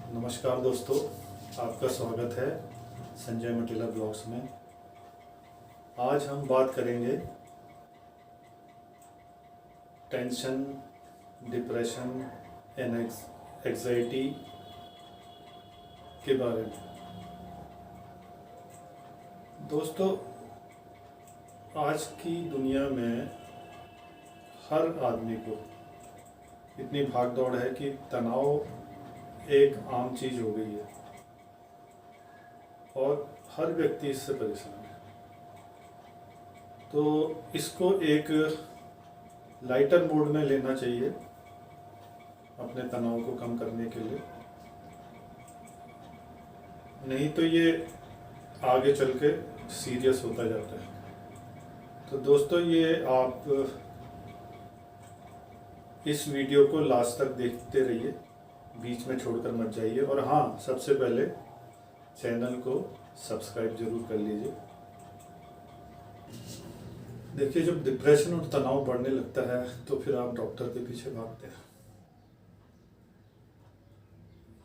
नमस्कार दोस्तों, आपका स्वागत है संजय मटेला ब्लॉग्स में। आज हम बात करेंगे टेंशन, डिप्रेशन एंड एंग्जाइटी के बारे में। दोस्तों, आज की दुनिया में हर आदमी को इतनी भाग दौड़ है कि तनाव एक आम चीज़ हो गई है और हर व्यक्ति इससे परेशान है। तो इसको एक लाइटर मोड में लेना चाहिए अपने तनाव को कम करने के लिए, नहीं तो ये आगे चल के सीरियस होता जाता है। तो दोस्तों, ये आप इस वीडियो को लास्ट तक देखते रहिए, बीच में छोड़कर मत जाइए। और हाँ, सबसे पहले चैनल को सब्सक्राइब जरूर कर लीजिए। देखिए, जब डिप्रेशन और तनाव बढ़ने लगता है तो फिर आप डॉक्टर के पीछे भागते हैं।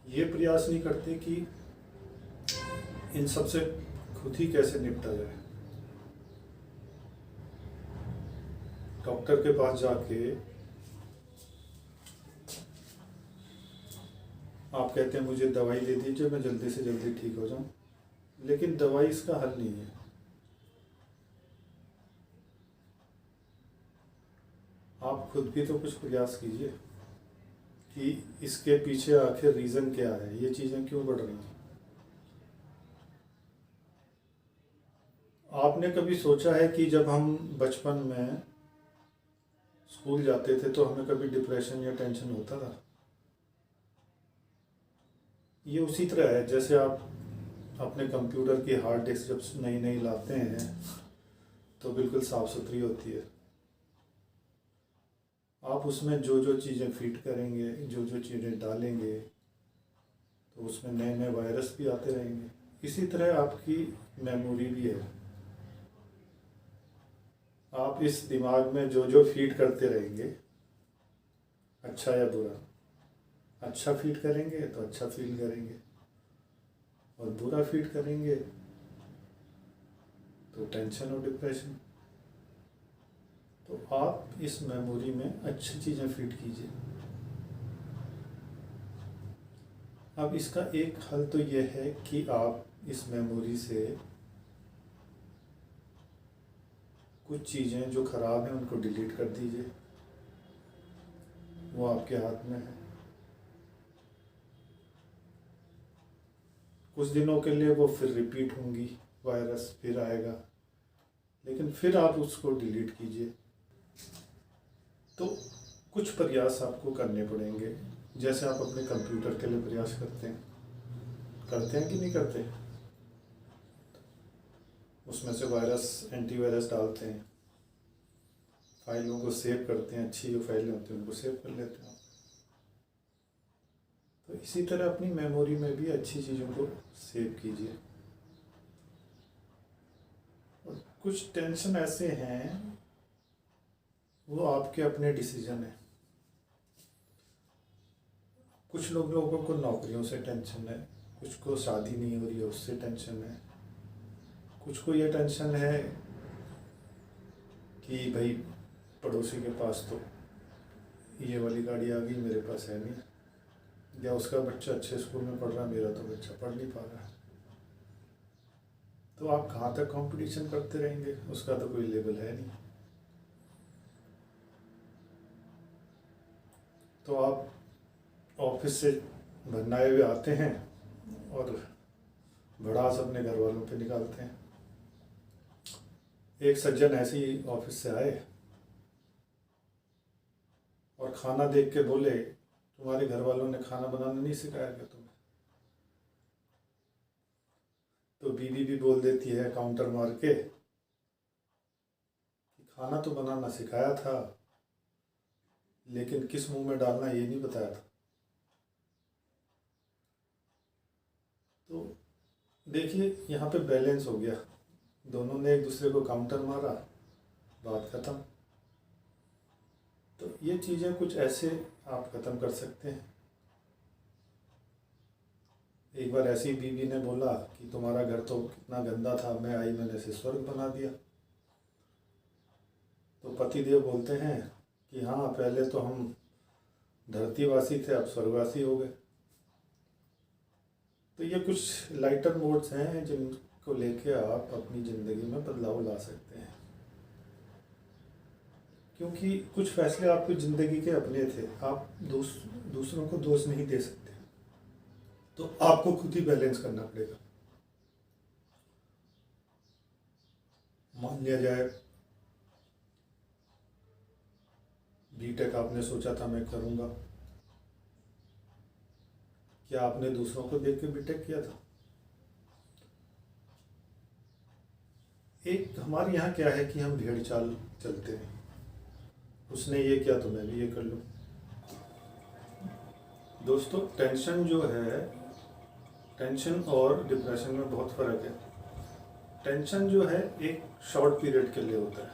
ये प्रयास नहीं करते कि इन सब से खुद ही कैसे निपटा जाए। डॉक्टर के पास जाके आप कहते हैं मुझे दवाई दे दीजिए, मैं जल्दी से जल्दी ठीक हो जाऊं, लेकिन दवाई इसका हल नहीं है। आप खुद भी तो कुछ प्रयास कीजिए कि इसके पीछे आखिर रीज़न क्या है, ये चीज़ें क्यों बढ़ रही हैं। आपने कभी सोचा है कि जब हम बचपन में स्कूल जाते थे तो हमें कभी डिप्रेशन या टेंशन होता था? ये उसी तरह है जैसे आप अपने कंप्यूटर की हार्ड डिस्क जब नई नई लाते हैं तो बिल्कुल साफ़ सुथरी होती है। आप उसमें जो जो चीज़ें फिट करेंगे, जो जो चीज़ें डालेंगे, तो उसमें नए नए वायरस भी आते रहेंगे। इसी तरह आपकी मेमोरी भी है। आप इस दिमाग में जो जो फीड करते रहेंगे, अच्छा या बुरा, अच्छा फीड करेंगे तो अच्छा फील करेंगे और बुरा फीड करेंगे तो टेंशन और डिप्रेशन। तो आप इस मेमोरी में अच्छी चीज़ें फीड कीजिए। अब इसका एक हल तो यह है कि आप इस मेमोरी से कुछ चीज़ें जो ख़राब हैं उनको डिलीट कर दीजिए। वो आपके हाथ में है। कुछ दिनों के लिए वो फिर रिपीट होंगी, वायरस फिर आएगा, लेकिन फिर आप उसको डिलीट कीजिए। तो कुछ प्रयास आपको करने पड़ेंगे, जैसे आप अपने कंप्यूटर के लिए प्रयास करते हैं कि नहीं करते? उसमें से वायरस, एंटीवायरस डालते हैं, फाइलों को सेव करते हैं, अच्छी जो फाइलें होती हैं उनको सेव कर लेते हैं। तो इसी तरह अपनी मेमोरी में भी अच्छी चीज़ों को सेव कीजिए। और कुछ टेंशन ऐसे हैं, वो आपके अपने डिसीजन है। कुछ लोगों को नौकरियों से टेंशन है, कुछ को शादी नहीं हो रही है उससे टेंशन है, कुछ को ये टेंशन है कि भाई पड़ोसी के पास तो ये वाली गाड़ी आ गई, मेरे पास है नहीं, या उसका बच्चा अच्छे स्कूल में पढ़ रहा है, मेरा तो बच्चा पढ़ नहीं पा रहा है। तो आप कहाँ तक कंपटीशन करते रहेंगे, उसका तो कोई लेवल है नहीं। तो आप ऑफिस से भरनाए हुए आते हैं और भड़ास अपने घर वालों पे निकालते हैं। एक सज्जन ऐसे ही ऑफिस से आए और खाना देख के बोले, तुम्हारे घर वालों ने खाना बनाना नहीं सिखाया क्या तुम्हें? तो बीवी भी बोल देती है काउंटर मार के कि खाना तो बनाना सिखाया था, लेकिन किस मुंह में डालना ये नहीं बताया था। तो देखिए, यहाँ पे बैलेंस हो गया, दोनों ने एक दूसरे को काउंटर मारा, बात खत्म। तो ये चीज़ें कुछ ऐसे आप ख़त्म कर सकते हैं। एक बार ऐसी बीवी ने बोला कि तुम्हारा घर तो कितना गंदा था, मैं आई मैंने इसे स्वर्ग बना दिया। तो पतिदेव बोलते हैं कि हाँ, पहले तो हम धरतीवासी थे, अब स्वर्गवासी हो गए। तो ये कुछ लाइटर मोड्स हैं जिनको लेके आप अपनी ज़िंदगी में बदलाव ला सकते हैं, क्योंकि कुछ फैसले आपकी ज़िंदगी के अपने थे। आप दूसरों को दोष नहीं दे सकते, तो आपको खुद ही बैलेंस करना पड़ेगा। मान लिया जाए बीटेक आपने सोचा था मैं करूँगा, क्या आपने दूसरों को देख के बीटेक किया था? एक हमारे यहाँ क्या है कि हम भेड़ चाल चलते हैं, उसने ये किया तो मैं भी ये कर लूँ। दोस्तों, टेंशन और डिप्रेशन में बहुत फ़र्क है। टेंशन जो है एक शॉर्ट पीरियड के लिए होता है,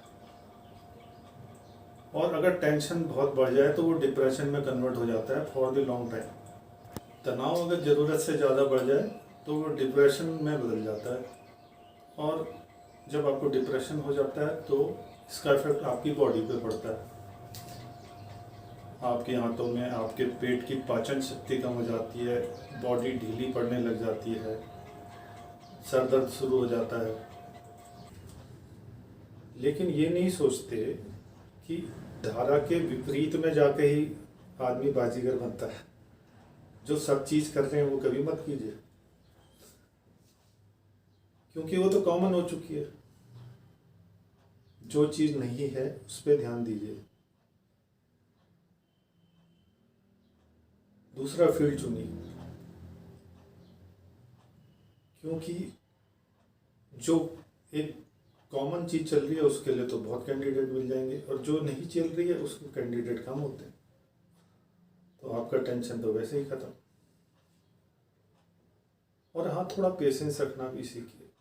और अगर टेंशन बहुत बढ़ जाए तो वो डिप्रेशन में कन्वर्ट हो जाता है फॉर द लॉन्ग टाइम। तनाव अगर ज़रूरत से ज़्यादा बढ़ जाए तो वो डिप्रेशन में बदल जाता है, और जब आपको डिप्रेशन हो जाता है तो इसका इफेक्ट आपकी बॉडी पे पड़ता है। आपकी आंतों में आपके पेट की पाचन शक्ति कम हो जाती है, बॉडी ढीली पड़ने लग जाती है, सर दर्द शुरू हो जाता है। लेकिन ये नहीं सोचते कि धारा के विपरीत में जाके ही आदमी बाजीगर बनता है। जो सब चीज़ कर रहे हैं वो कभी मत कीजिए, क्योंकि वो तो कॉमन हो चुकी है। जो चीज़ नहीं है उस पर ध्यान दीजिए, दूसरा फील्ड चुनिए, क्योंकि जो एक कॉमन चीज़ चल रही है उसके लिए तो बहुत कैंडिडेट मिल जाएंगे, और जो नहीं चल रही है उसके कैंडिडेट कम होते हैं। तो आपका टेंशन तो वैसे ही ख़त्म। और हाँ, थोड़ा पेशेंस रखना भी सीखिए।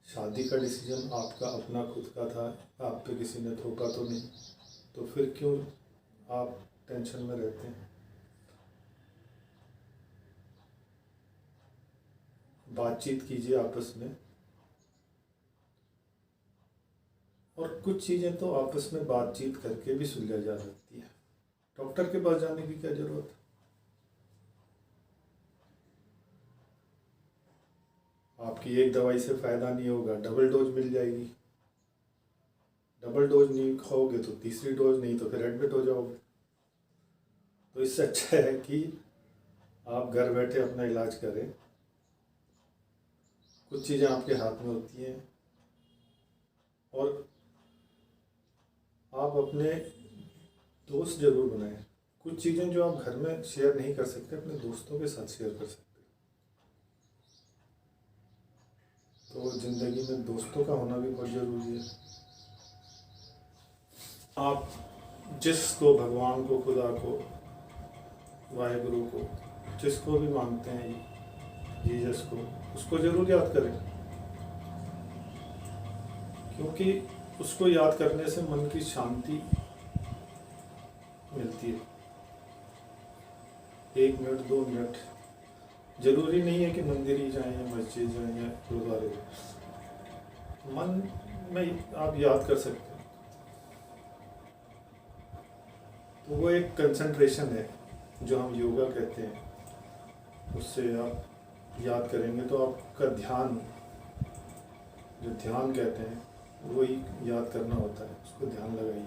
शादी का डिसीजन आपका अपना खुद का था, आप पे किसी ने थोपा तो नहीं, तो फिर क्यों आप टेंशन में रहते हैं? बातचीत कीजिए आपस में, और कुछ चीज़ें तो आपस में बातचीत करके भी सुलझा जा सकती है। डॉक्टर के पास जाने की क्या ज़रूरत है? आपकी एक दवाई से फ़ायदा नहीं होगा, डबल डोज मिल जाएगी। डबल डोज नहीं खाओगे तो तीसरी डोज, नहीं तो फिर एडमिट हो जाओगे। तो इससे अच्छा है कि आप घर बैठे अपना इलाज करें। कुछ चीज़ें आपके हाथ में होती हैं, और आप अपने दोस्त ज़रूर बनाएं। कुछ चीज़ें जो आप घर में शेयर नहीं कर सकते, अपने दोस्तों के साथ शेयर कर सकते। तो ज़िंदगी में दोस्तों का होना भी बहुत ज़रूरी है। आप जिसको, भगवान को, खुदा को, वाहेगुरु को, जिसको भी मानते हैं, जीसस को, उसको ज़रूर याद करें, क्योंकि उसको याद करने से मन की शांति मिलती है। 1 मिनट 2 मिनट, ज़रूरी नहीं है कि मंदिर ही जाएं या मस्जिद जाएं या गुरुद्वारे। मन में आप याद कर सकते हैं, तो वो एक कंसंट्रेशन है जो हम योगा कहते हैं। उससे आप याद करेंगे तो आपका ध्यान, जो ध्यान कहते हैं, वही याद करना होता है, उसको ध्यान लगाइए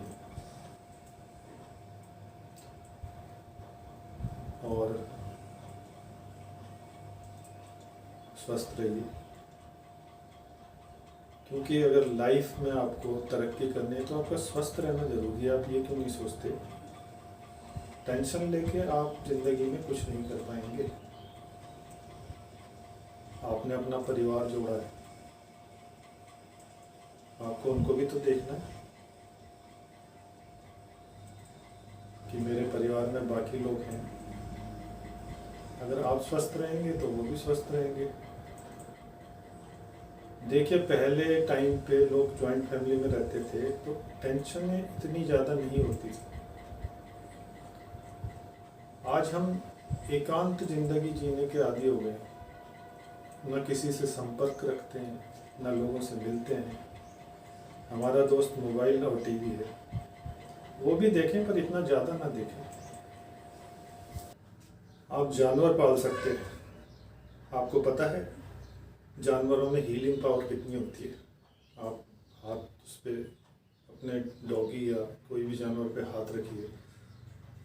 और स्वस्थ रहिए। क्योंकि अगर लाइफ में आपको तरक्की करनी है तो आपका स्वस्थ रहना जरूरी है। आप ये क्यों नहीं सोचते? टेंशन लेके आप जिंदगी में कुछ नहीं कर पाएंगे। आपने अपना परिवार जोड़ा है, आपको उनको भी तो देखना है कि मेरे परिवार में बाकी लोग हैं। अगर आप स्वस्थ रहेंगे तो वो भी स्वस्थ रहेंगे। देखिए, पहले टाइम पे लोग जॉइंट फैमिली में रहते थे तो टेंशनें इतनी ज़्यादा नहीं होती। आज हम एकांत जिंदगी जीने के आदी हो गए, न किसी से संपर्क रखते हैं, न लोगों से मिलते हैं। हमारा दोस्त मोबाइल और टीवी है, वो भी देखें पर इतना ज़्यादा ना देखें। आप जानवर पाल सकते हैं, आपको पता है जानवरों में हीलिंग पावर कितनी होती है। आप हाथ उस पर अपने डॉगी या कोई भी जानवर पे हाथ रखिए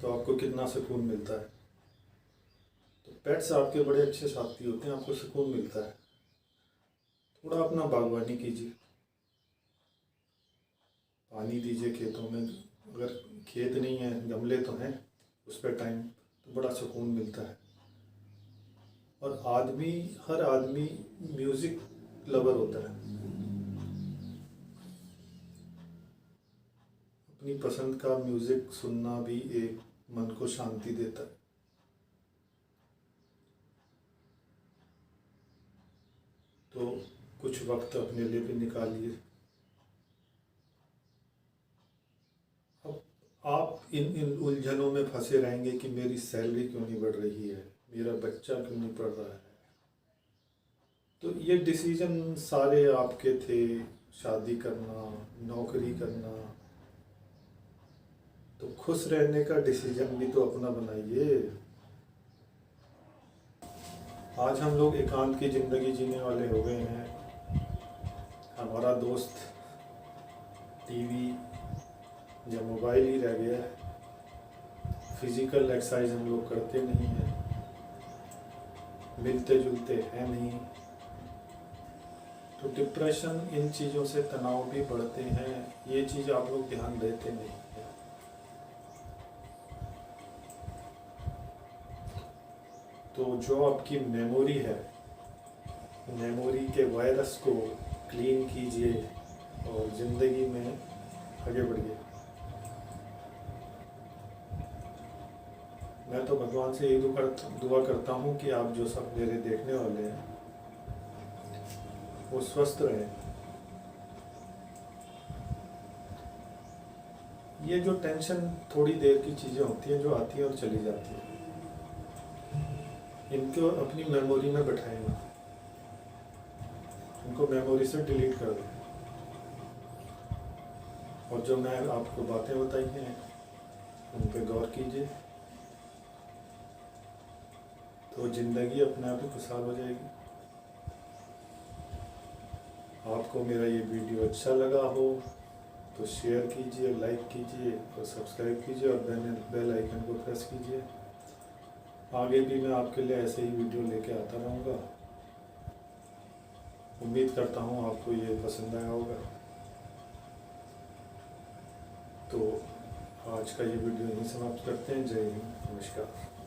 तो आपको कितना सुकून मिलता है। तो पेट्स आपके बड़े अच्छे साथी होते हैं, आपको सुकून मिलता है। थोड़ा अपना बागवानी कीजिए, पानी दीजिए खेतों में। अगर खेत नहीं है, गमले तो हैं, उस पर टाइम तो बड़ा सुकून मिलता है। और हर आदमी म्यूज़िक लवर होता है। अपनी पसंद का म्यूज़िक सुनना भी एक मन को शांति देता है। तो कुछ वक्त अपने लिए भी निकालिए। अब आप इन उलझनों में फंसे रहेंगे कि मेरी सैलरी क्यों नहीं बढ़ रही है, मेरा बच्चा क्यों नहीं पढ़ रहा है। तो ये डिसीजन सारे आपके थे, शादी करना, नौकरी करना। तो खुश रहने का डिसीजन भी तो अपना बनाइए। आज हम लोग एकांत की ज़िंदगी जीने वाले हो गए हैं। हमारा दोस्त टीवी या मोबाइल ही रह गया है। फिज़िकल एक्सरसाइज हम लोग करते नहीं हैं, मिलते जुलते हैं नहीं। तो डिप्रेशन, इन चीज़ों से तनाव भी बढ़ते हैं। ये चीज़ आप लोग ध्यान देते नहीं हैं। तो जो आपकी मेमोरी है, मेमोरी के वायरस को क्लीन कीजिए और ज़िंदगी में आगे बढ़िए। मैं तो भगवान से यही दुआ करता हूँ कि आप जो सब मेरे देखने वाले हैं वो स्वस्थ रहें। ये जो टेंशन थोड़ी देर की चीज़ें होती हैं, जो आती हैं और चली जाती हैं, इनको अपनी मेमोरी में बैठाएं ना, इनको मेमोरी से डिलीट कर दें। और जो मैं आपको बातें बताई हैं उन पे गौर कीजिए, तो ज़िंदगी अपने आप ही खुशहाल हो जाएगी। आपको मेरा ये वीडियो अच्छा लगा हो तो शेयर कीजिए, लाइक कीजिए और सब्सक्राइब कीजिए और बेल आइकन को प्रेस कीजिए। आगे भी मैं आपके लिए ऐसे ही वीडियो लेके आता रहूँगा। उम्मीद करता हूँ आपको ये पसंद आया होगा। तो आज का ये वीडियो यहीं समाप्त करते हैं। जय हिंद, नमस्कार।